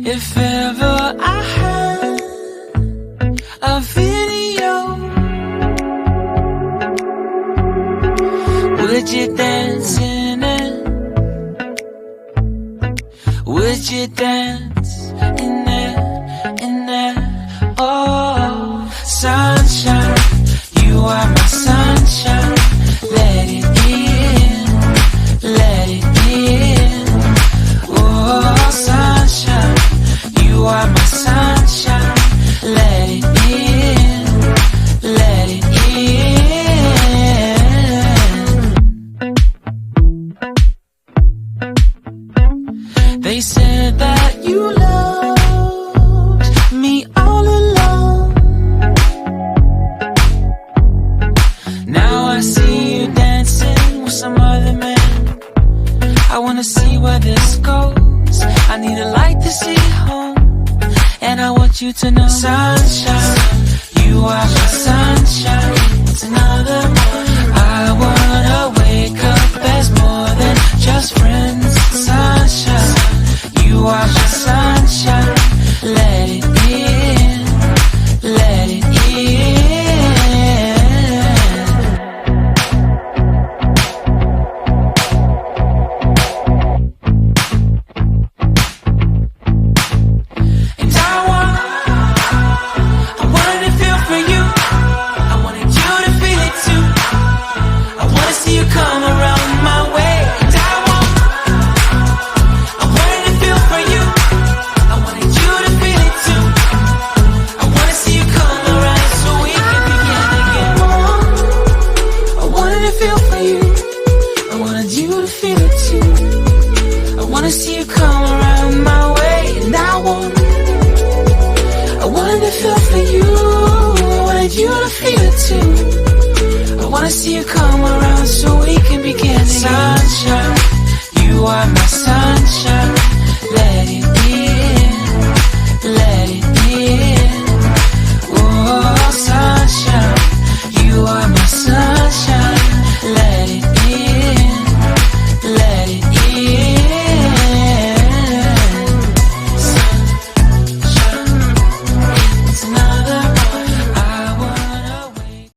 If ever I had a video, would you dance in it? Would you dance in it, in it? Oh, sunshine, you are my sunshine. Let it in, let it in. Oh, sunshine, you are my sunshine. Let it in, let it in. They said that you loved me all along. Now I see you dancing with some other man. I wanna see where this goes. I need a light to see home, and I want you to know, sunshine, you are my sunshine. It's another one. I wanna wake up as more than just friends. Sunshine, you are my sunshine. Let it in, let it in. And I wanted to feel for you. I wanted you to feel it too. I wanna see you come around my way. And I wanted to feel for you. I wanted you to feel it too. I wanna see you come around so we can begin again. I wanted to feel for you. I wanted you to feel it too. I wanna see you come around my way. And I wanted to feel for you. I wanted you to feel it too. I wanna see you come around so we can begin again. Sunshine, you are my sunshine.